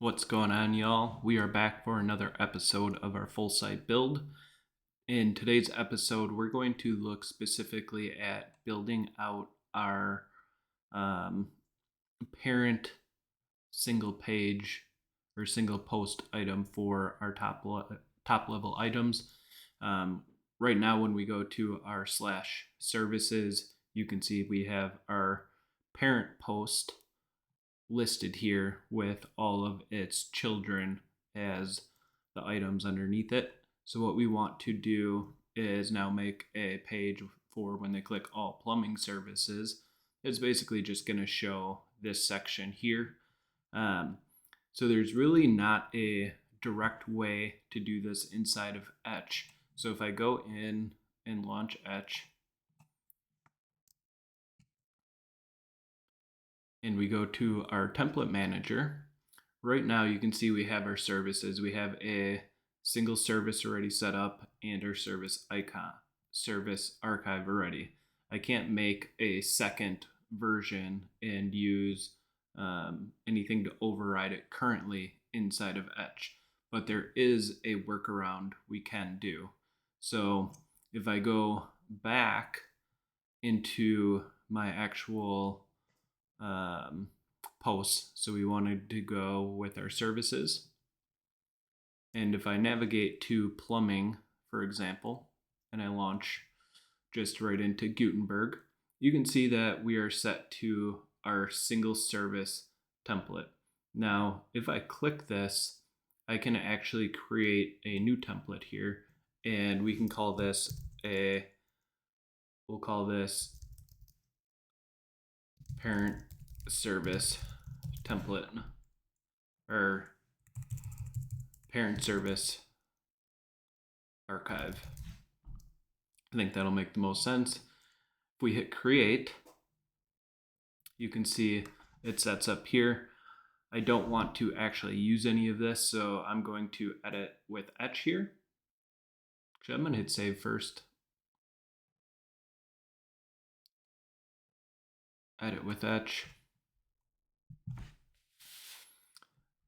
What's going on, y'all? We are back for another episode of our full site build. In today's episode, we're going to look specifically at building out our parent single page or single post item for our top level items. Right now, when we go to our /services, you can see we have our parent post listed here with all of its children as the items underneath it. So what we want to do is now make a page for when they click all plumbing services. It's basically just going to show this section here. So there's really not a direct way to do this inside of Etch. So if I go in and launch Etch, and we go to our template manager, right now you can see we have our services. We have a single service already set up and our service icon, service archive already. I can't make a second version and use anything to override it currently inside of Etch, but there is a workaround we can do. So if I go back into my actual posts. So we wanted to go with our services. And if I navigate to plumbing, for example, and I launch just right into Gutenberg, you can see that we are set to our single service template. Now, if I click this, I can actually create a new template here, and we can call this we'll call this parent service template, or parent service archive. I think that'll make the most sense. If we hit create, you can see it sets up here. I don't want to actually use any of this, so I'm going to edit with Etch here. Actually, I'm going to hit save first. Edit with Etch.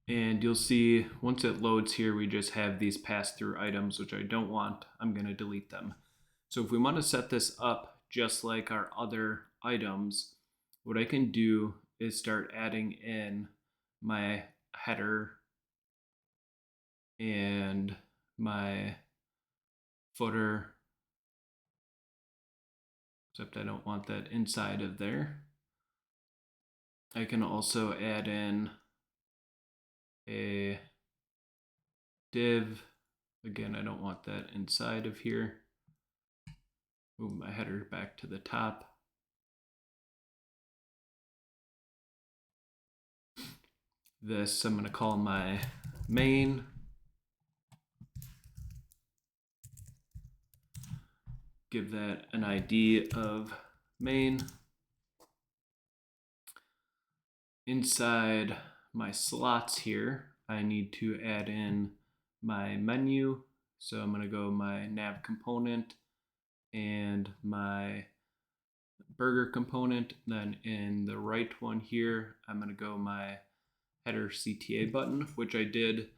And you'll see once it loads here, we just have these pass-through items, which I don't want. I'm going to delete them. So if we want to set this up just like our other items, what I can do is start adding in my header and my footer, except I don't want that inside of there. I can also add in a div. Again, I don't want that inside of here. Move my header back to the top. This I'm going to call my main. Give that an ID of main. Inside my slots here, I need to add in my menu. So I'm going to go my nav component and my burger component. Then in the right one here, I'm going to go my header CTA button, which I did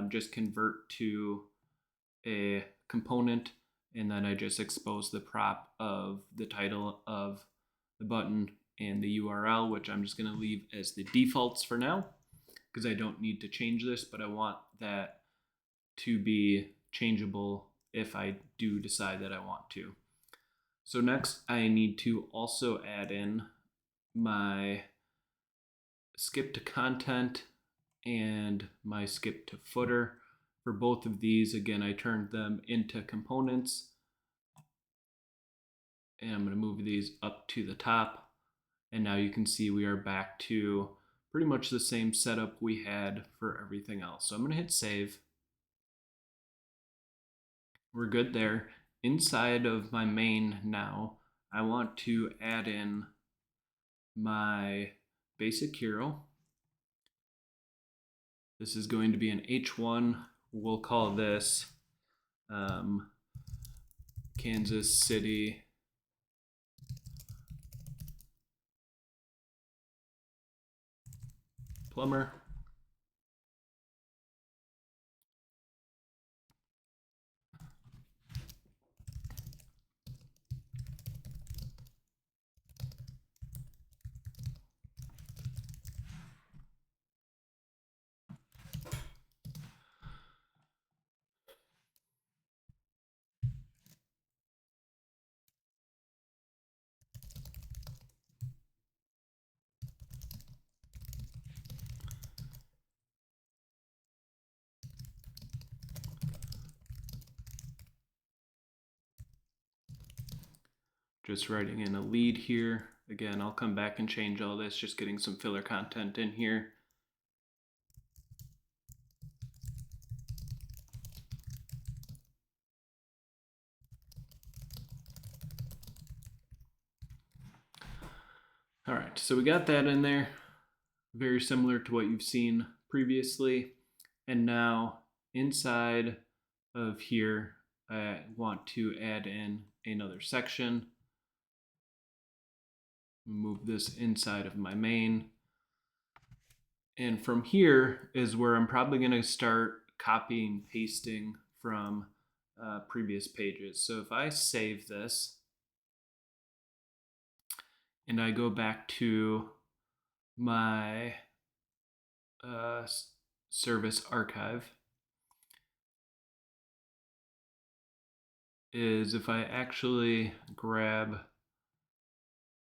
just convert to a component, and then I just expose the prop of the title of the button and the URL, which I'm just going to leave as the defaults for now because I don't need to change this, but I want that to be changeable if I do decide that I want to. So next I need to also add in my skip to content and my skip to footer. For both of these, again, I turned them into components, and I'm going to move these up to the top. And now you can see we are back to pretty much the same setup we had for everything else. So I'm going to hit save. We're good there. Inside of my main now, I want to add in my basic hero. This is going to be an H1. We'll call this Kansas City plumber. just writing in a lead here. Again, I'll come back and change all this, just getting some filler content in here. All right, so we got that in there, very similar to what you've seen previously. And now inside of here, I want to add in another section. Move this inside of my main. And from here is where I'm probably going to start copying, pasting from previous pages. So if I save this and I go back to my service archive, is if I actually grab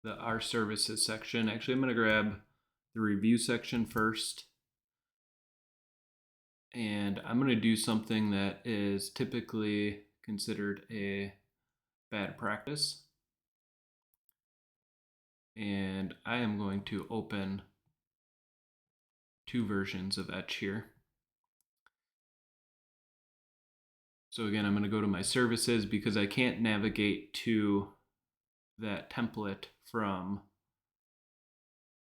the our services section, actually I'm going to grab the review section first. And I'm going to do something that is typically considered a bad practice. And I am going to open two versions of Etch here. So again, I'm going to go to my services because I can't navigate to that template from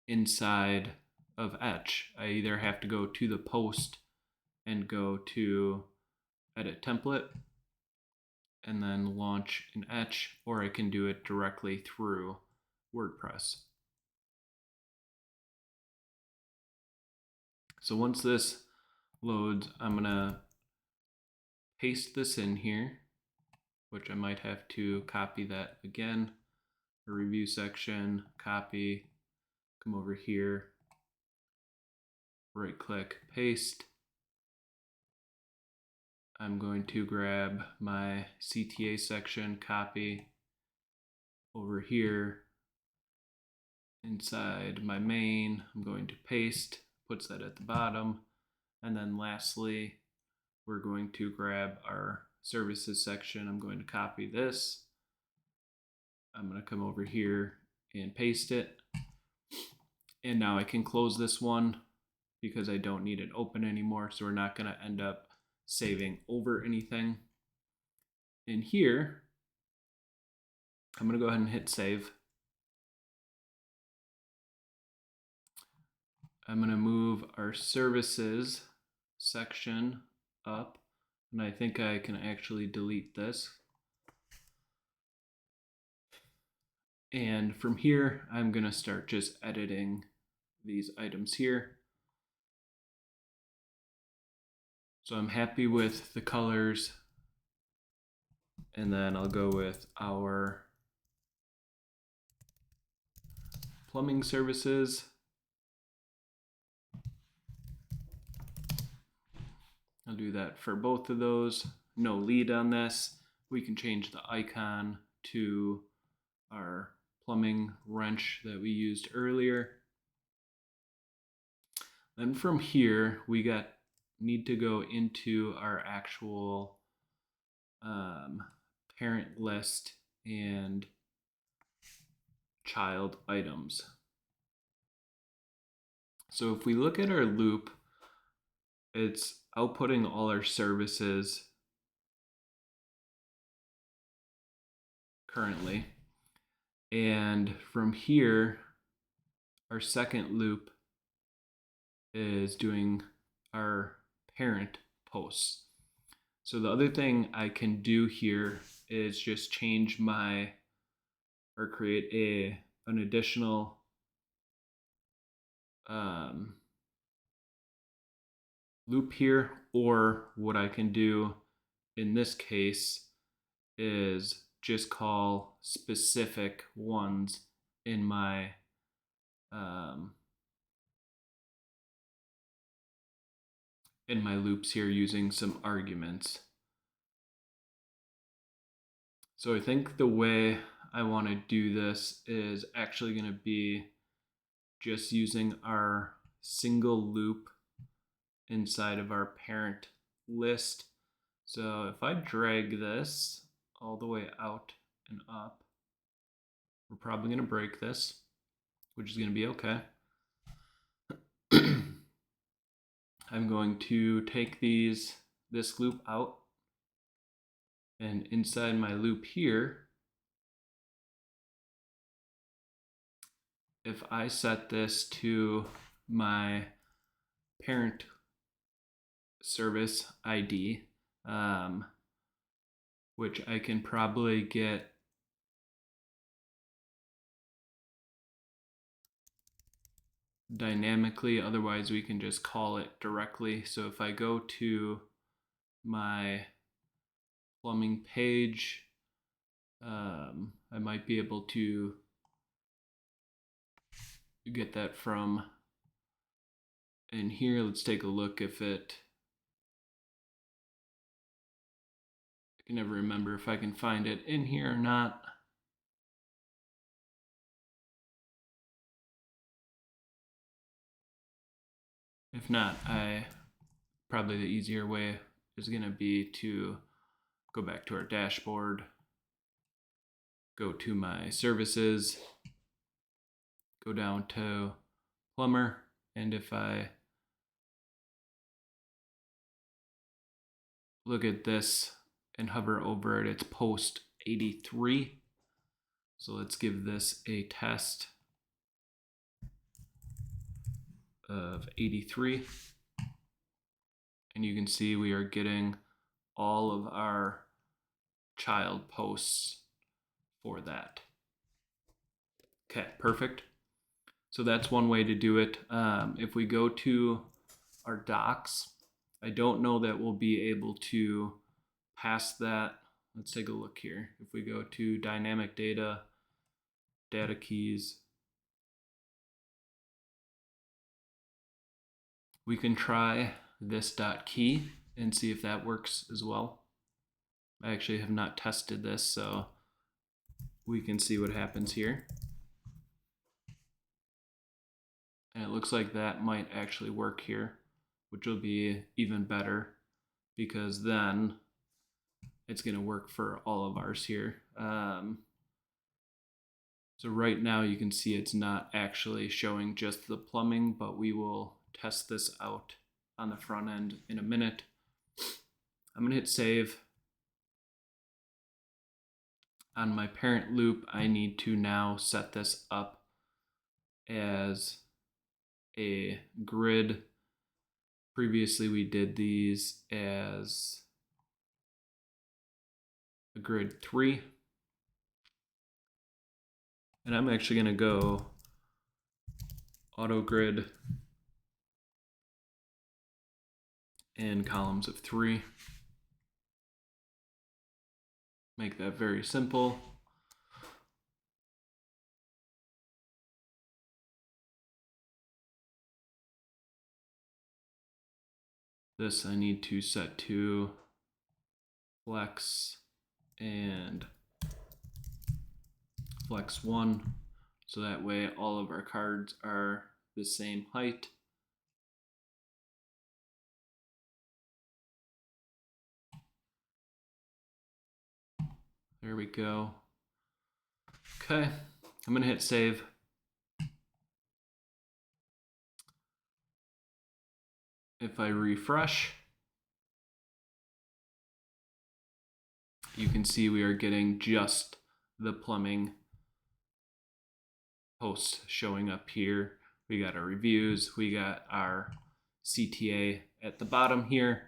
inside of Etch. I either have to go to the post and go to edit template and then launch an Etch, or I can do it directly through WordPress. So once this loads, I'm gonna paste this in here, which I might have to copy that again. A review section, copy, come over here, right click, paste. I'm going to grab my CTA section, copy, over here, inside my main, I'm going to paste, puts that at the bottom. And then lastly, we're going to grab our services section. I'm going to copy this. I'm going to come over here and paste it. And now I can close this one because I don't need it open anymore. So we're not going to end up saving over anything. In here, I'm going to go ahead and hit save. I'm going to move our services section up, and I think I can actually delete this. And from here, I'm going to start just editing these items here. So I'm happy with the colors, and then I'll go with our plumbing services. I'll do that for both of those. No lead on this. We can change the icon to our plumbing wrench that we used earlier. Then from here, we need to go into our actual parent list and child items. So if we look at our loop, it's outputting all our services currently. And from here, our second loop is doing our parent posts. So the other thing I can do here is just change or create an additional loop here, or what I can do in this case is just call specific ones in my loops here using some arguments. So I think the way I want to do this is actually going to be just using our single loop inside of our parent list. So if I drag this all the way out and up, we're probably going to break this, which is going to be okay. I'm going to take this loop out, and inside my loop here, if I set this to my parent service ID, which I can probably get dynamically, otherwise we can just call it directly. So if I go to my plumbing page, I might be able to get that from in here. Let's take a look if it, I can never remember if I can find it in here or not. If not, probably the easier way is going to be to go back to our dashboard, go to my services, go down to plumber, and if I look at this and hover over it, it's post 83. So let's give this a test of 83. And you can see we are getting all of our child posts for that. Okay, perfect. So that's one way to do it. If we go to our docs, I don't know that we'll be able to pass that. Let's take a look here. If we go to dynamic data, data keys, we can try this .key and see if that works as well. I actually have not tested this, so we can see what happens here. And it looks like that might actually work here, which will be even better because then it's going to work for all of ours here. So right now you can see it's not actually showing just the plumbing, but we will test this out on the front end in a minute. I'm going to hit save. On my parent loop, I need to now set this up as a grid. Previously we did these as a grid 3. And I'm actually going to go auto grid and columns of 3. Make that very simple. This I need to set to flex and flex 1, so that way all of our cards are the same height. There we go. Okay, I'm gonna hit save. If I refresh, you can see we are getting just the plumbing posts showing up here. We got our reviews, we got our CTA at the bottom here.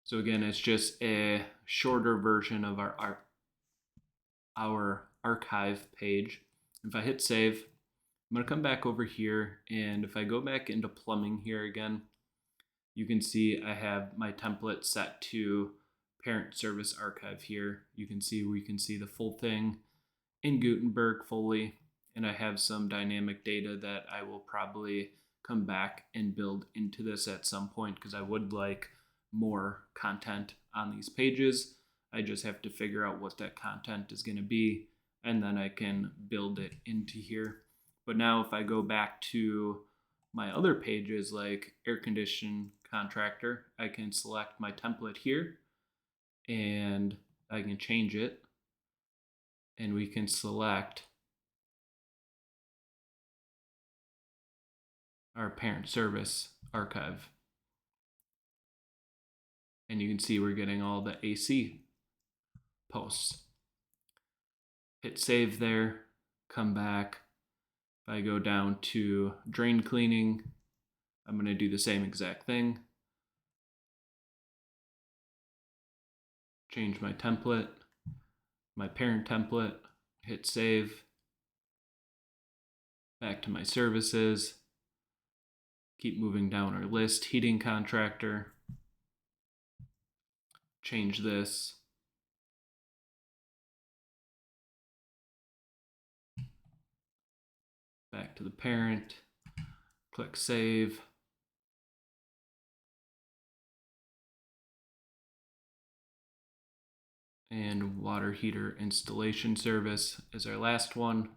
So again, it's just a shorter version of our archive page. If I hit save, I'm going to come back over here, and if I go back into plumbing here again, you can see I have my template set to parent service archive here. You can see we can see the full thing in Gutenberg fully, and I have some dynamic data that I will probably come back and build into this at some point because I would like more content on these pages. I just have to figure out what that content is going to be, and then I can build it into here. But now if I go back to my other pages like air condition contractor, I can select my template here and I can change it. and we can select our parent service archive. And you can see we're getting all the AC posts. Hit save there, come back. If I go down to drain cleaning, I'm going to do the same exact thing. Change my template, my parent template, hit save. Back to my services. Keep moving down our list. Heating contractor. Change this. Back to the parent. Click save. And water heater installation service is our last one.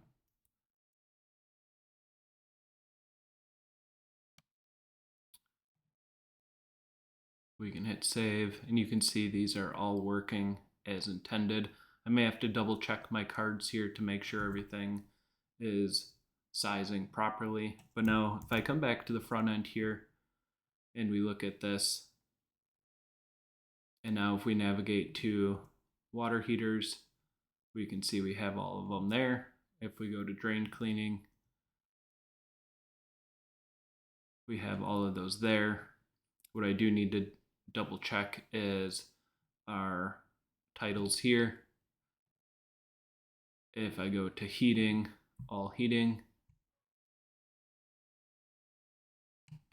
We can hit save, and you can see these are all working as intended. I may have to double check my cards here to make sure everything is sizing properly. But now if I come back to the front end here and we look at this, and now if we navigate to water heaters, we can see we have all of them there. If we go to drain cleaning, we have all of those there. What I do need to double check is our titles here. If I go to heating, all heating,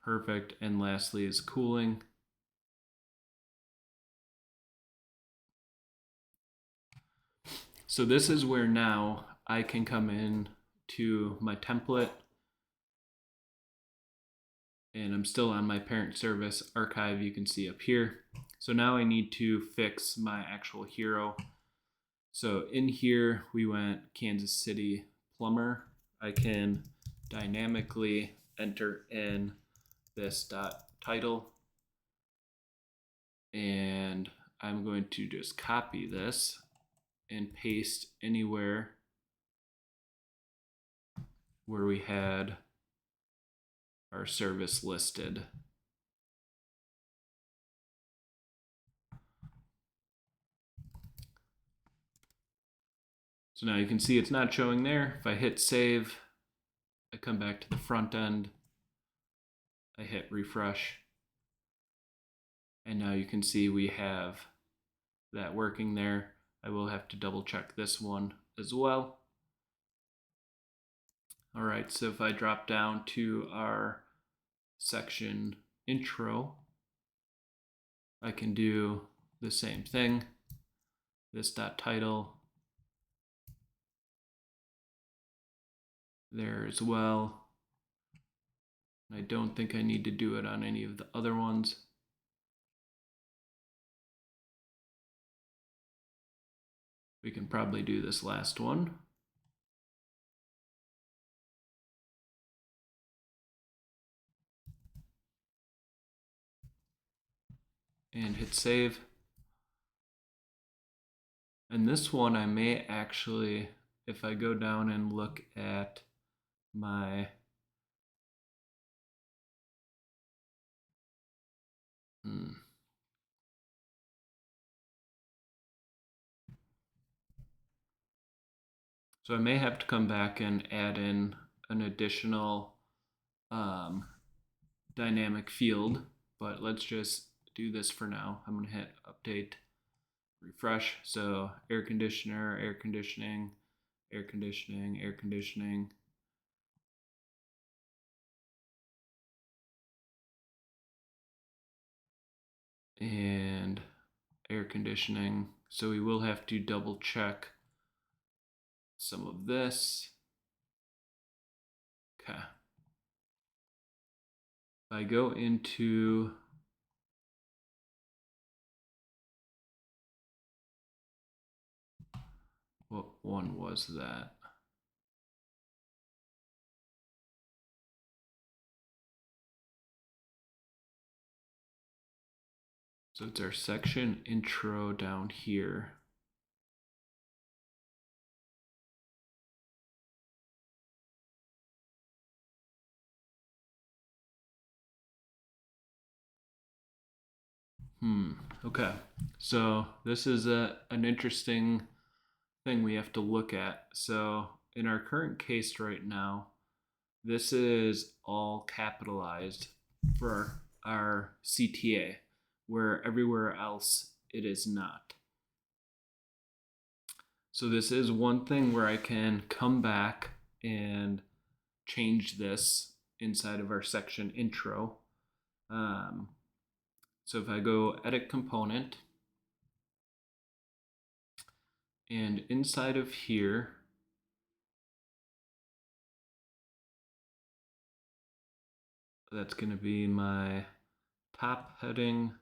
perfect. And lastly is cooling. So this is where now I can come in to my template, and I'm still on my parent service archive, you can see up here. So now I need to fix my actual hero. So in here we went Kansas City plumber. I can dynamically enter in this title, and I'm going to just copy this and paste anywhere where we had our service listed. So now you can see it's not showing there. If I hit save, I come back to the front end, I hit refresh, and now you can see we have that working there. I will have to double check this one as well. All right, so if I drop down to our section intro, I can do the same thing. This title there as well. I don't think I need to do it on any of the other ones. We can probably do this last one. And hit save. And this one I may actually, if I go down and look at my So I may have to come back and add in an additional dynamic field, but let's just do this for now. I'm going to hit update, refresh. So air conditioner, air conditioning, air conditioning, air conditioning. And air conditioning. So we will have to double check some of this. Okay. If I go into what one was that? So it's our section intro down here. Okay. So this is an interesting thing we have to look at. So in our current case right now, this is all capitalized for our CTA, where everywhere else it is not. So this is one thing where I can come back and change this inside of our section intro. So if I go edit component, and inside of here, that's going to be my top heading.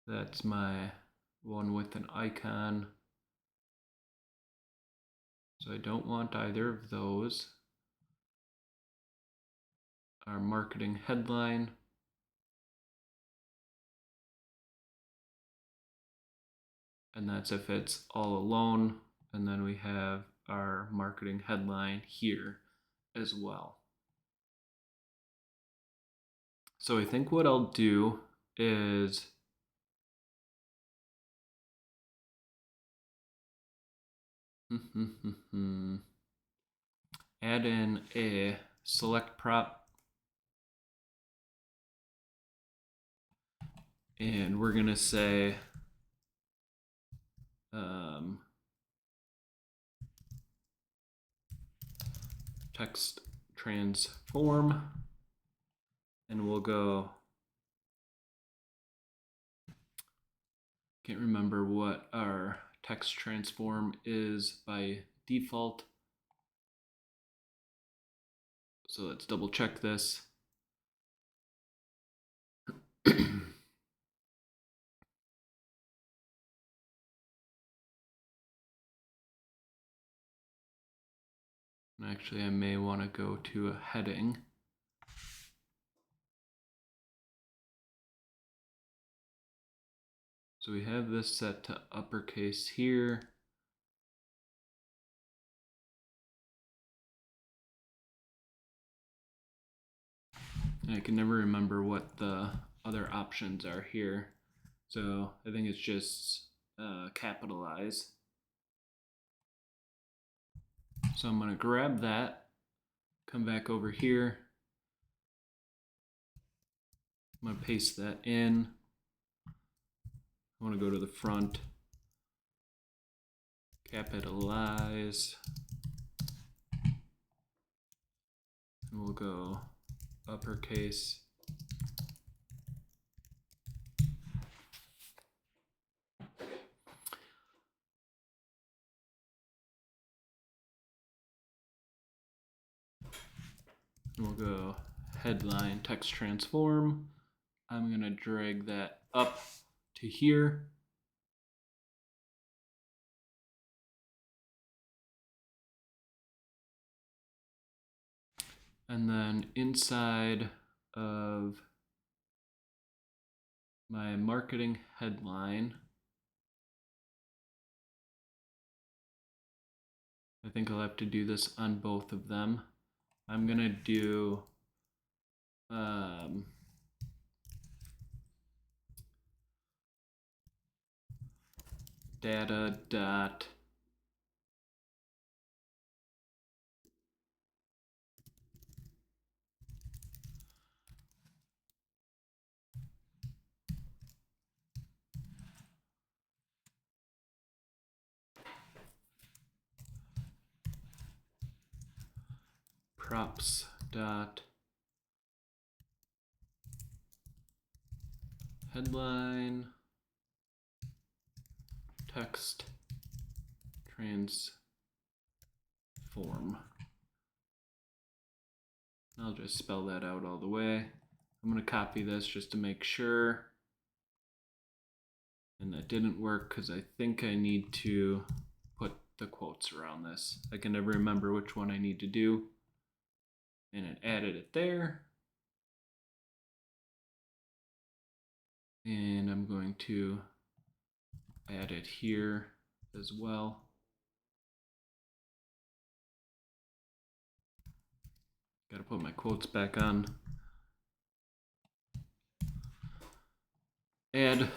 That's my one with an icon. So I don't want either of those. Our marketing headline. And that's if it's all alone. And then we have our marketing headline here as well. So I think what I'll do is add in a select prop, and we're gonna say text transform, and we'll go, can't remember what our text transform is by default, so let's double check this. Actually, I may want to go to a heading. So we have this set to uppercase here. And I can never remember what the other options are here. So I think it's just capitalize. So I'm going to grab that, come back over here. I'm going to paste that in. I want to go to the front, capitalize, and we'll go uppercase. And we'll go headline text transform. I'm going to drag that up to here. And then inside of my marketing headline, I think I'll have to do this on both of them. I'm going to do data dot props dot headline text transform. I'll just spell that out all the way. I'm going to copy this just to make sure. And that didn't work because I think I need to put the quotes around this. I can never remember which one I need to do. And it added it there. And I'm going to add it here as well. Gotta put my quotes back on. Add.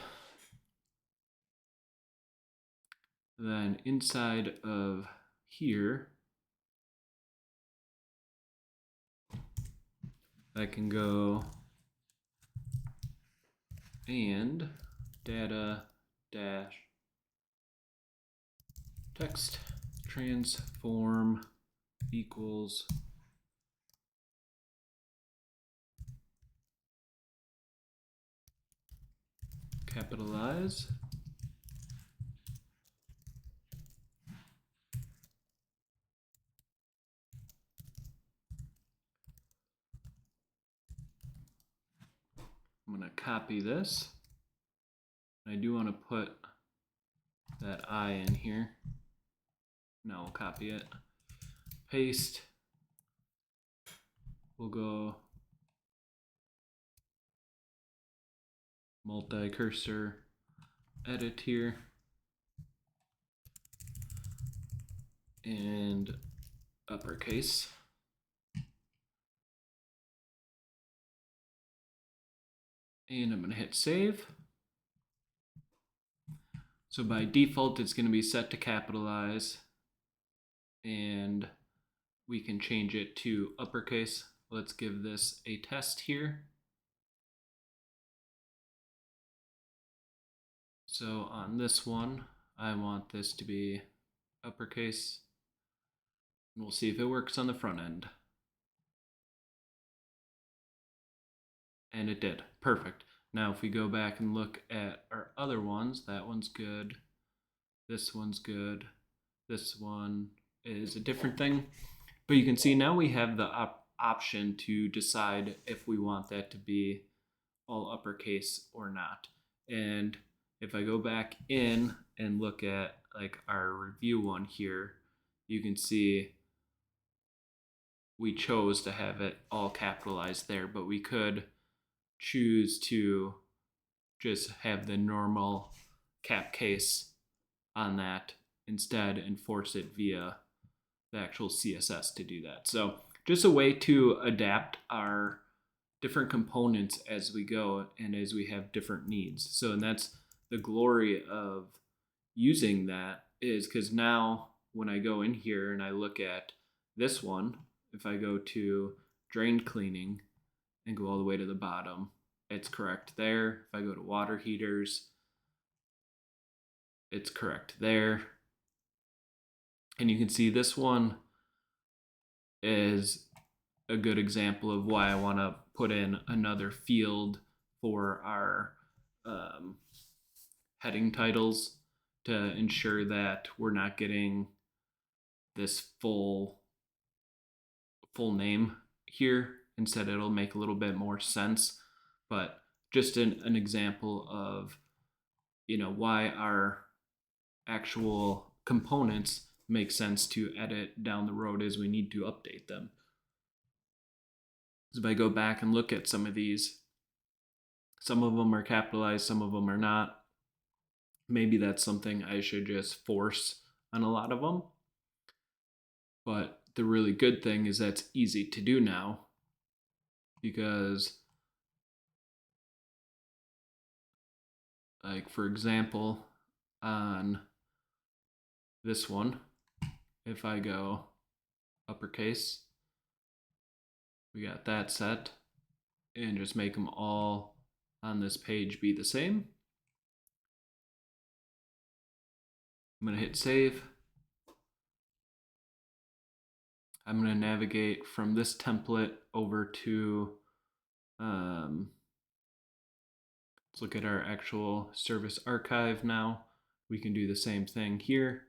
Then inside of here, I can go and data dash text transform equals capitalize I'm going to copy this. I do want to put that I in here. Now we'll copy it. Paste. We'll go multi-cursor, edit here, and uppercase. And I'm going to hit save. So by default, it's going to be set to capitalize, and we can change it to uppercase. Let's give this a test here. So on this one, I want this to be uppercase, and we'll see if it works on the front end. And it did. Perfect. Now if we go back and look at our other ones, that one's good, this one's good, this one is a different thing. But you can see now we have the option to decide if we want that to be all uppercase or not. And if I go back in and look at like our review one here, you can see we chose to have it all capitalized there, but we could choose to just have the normal cap case on that instead and force it via the actual CSS to do that. So just a way to adapt our different components as we go and as we have different needs. So, and that's the glory of using that, is because now when I go in here and I look at this one, if I go to drain cleaning and go all the way to the bottom, it's correct there. If I go to water heaters, it's correct there. And you can see this one is a good example of why I want to put in another field for our heading titles to ensure that we're not getting this full name here. Instead, it'll make a little bit more sense. But just an example of, you know, why our actual components make sense to edit down the road as we need to update them. So if I go back and look at some of these, some of them are capitalized, some of them are not. Maybe that's something I should just force on a lot of them. But the really good thing is that's easy to do now, because like for example, on this one, if I go uppercase, we got that set, and just make them all on this page be the same. I'm going to hit save. I'm going to navigate from this template over to, let's look at our actual service archive now. We can do the same thing here.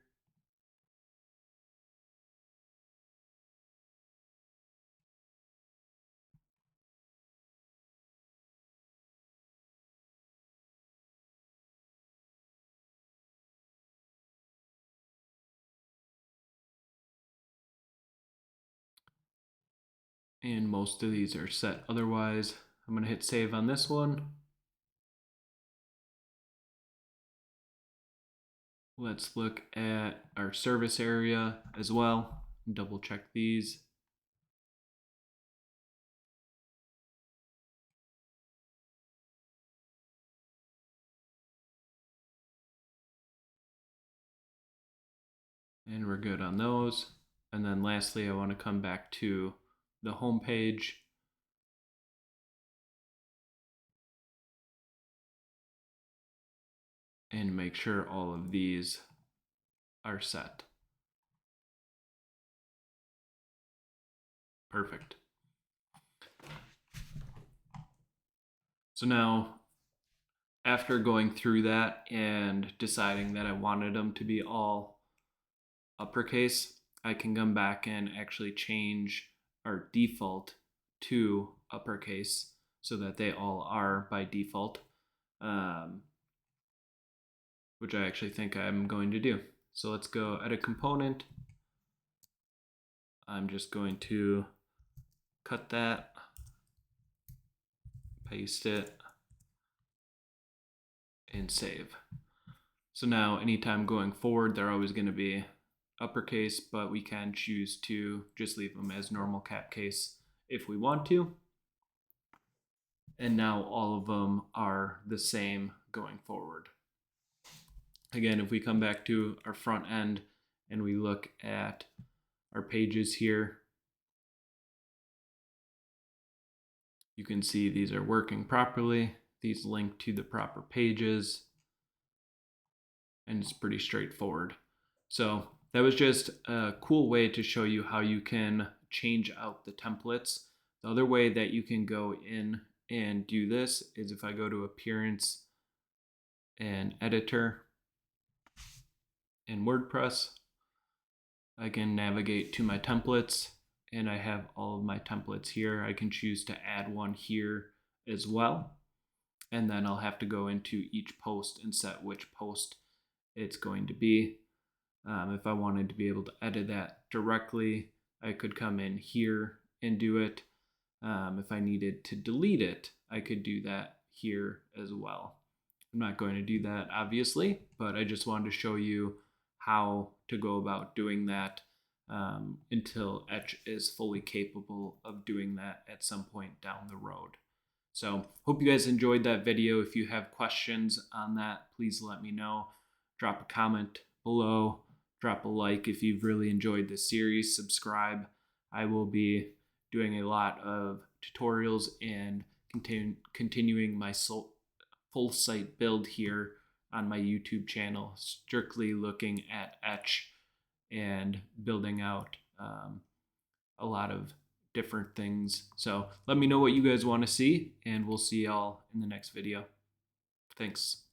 And most of these are set otherwise. I'm going to hit save on this one. Let's look at our service area as well, double check these. And we're good on those. And then lastly, I want to come back to the home page. And make sure all of these are set. Perfect. So now, after going through that and deciding that I wanted them to be all uppercase, I can come back and actually change our default to uppercase so that they all are by default, which I actually think I'm going to do. So let's go edit component. I'm just going to cut that, paste it, and save. So now anytime going forward, they're always going to be uppercase, but we can choose to just leave them as normal capcase if we want to. And now all of them are the same going forward. Again, if we come back to our front end and we look at our pages here, you can see these are working properly. These link to the proper pages, and it's pretty straightforward. So that was just a cool way to show you how you can change out the templates. The other way that you can go in and do this is if I go to Appearance and Editor in WordPress, I can navigate to my templates, and I have all of my templates here. I can choose to add one here as well, and then I'll have to go into each post and set which post it's going to be. If I wanted to be able to edit that directly, I could come in here and do it. If I needed to delete it, I could do that here as well. I'm not going to do that, obviously, but I just wanted to show you how to go about doing that until Etch is fully capable of doing that at some point down the road. So hope you guys enjoyed that video. If you have questions on that, please let me know. Drop a comment below. Drop a like if you've really enjoyed this series. Subscribe. I will be doing a lot of tutorials and continuing my full site build here on my YouTube channel, strictly looking at Etch and building out a lot of different things. So let me know what you guys want to see, and we'll see y'all in the next video. Thanks.